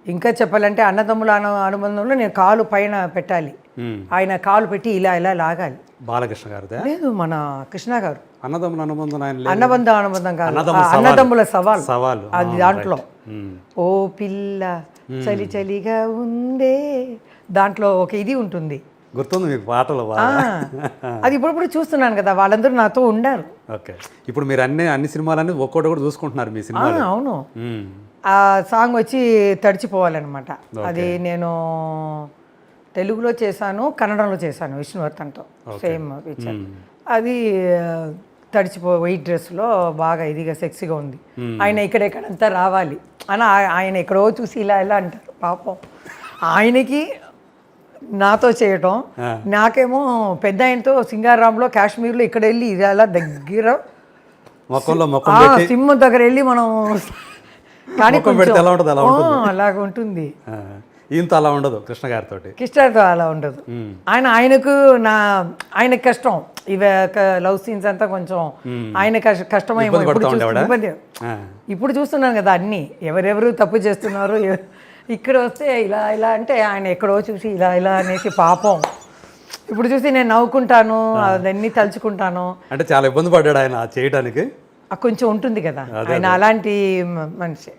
ఇంకా చెప్పాలంటే అన్నదమ్ముల అనుబంధంలో నేను కాలు పైన పెట్టాలి, ఆయన కాలు పెట్టి ఇలా ఇలా లాగాలి. బాలకృష్ణ గారిదా? లేదు, మన కృష్ణ గారు. అన్నదమ్ముల అనుబంధం ఆయన అనుబంధం కాదు, అన్నదమ్ముల సవాల్ సవాలు అది. దాంట్లో ఓ పిల్ల చలి చలిగా ఉందే, దాంట్లో ఒక ఇది ఉంటుంది. గుర్తుంది మీకు పాటలు బాగా? అది ఇప్పుడు చూస్తున్నాను కదా, వాళ్ళందరూ నాతో ఉండారు. ఓకే, ఇప్పుడు మీరు అన్ని సినిమాలన్నీ ఒక్కోటి కూడా చూసుకుంటున్నారు మీ సినిమా? అవును. ఆ సాంగ్ వచ్చి తడిచిపోవాలన్నమాట. అది నేను తెలుగులో చేశాను, కన్నడంలో చేశాను విష్ణువర్ధన్తో, సేమ్ పిక్చర్. అది వైట్ డ్రెస్లో బాగా ఇదిగా సెక్సీగా ఉంది. ఆయన ఇక్కడెక్కడంతా రావాలి అని ఆయన ఎక్కడో చూసి ఇలా ఇలా అంటారు. పాపం ఆయనకి నాతో చేయటం, నాకేమో పెద్ద ఆయనతో సింగారాంలో కాశ్మీర్లో ఇక్కడ వెళ్ళి ఇలా దగ్గర సింహం దగ్గర వెళ్ళి మనం కానీ అలాగ ఉంటుంది. ఈయనతో అలా ఉండదు, కృష్ణ గారితో. కృష్ణతో అలా ఉండదు. ఆయనకు కష్టం, ఇవి లవ్ సీన్స్ అంతా కొంచెం ఆయన కష్టమేమో. ఇప్పుడు చూస్తున్నాను కదా అన్ని, ఎవరెవరు తప్పు చేస్తున్నారు. ఇక్కడ వస్తే ఇలా ఇలా అంటే ఆయన ఎక్కడో చూసి ఇలా ఇలా అనేసి పాపం. ఇప్పుడు చూసి నేను నవ్వుకుంటాను, అవన్నీ తలుచుకుంటాను. అంటే చాలా ఇబ్బంది పడ్డాడు ఆయన చేయడానికి. కొంచెం ఉంటుంది కదా, ఆయన అలాంటి మనిషి.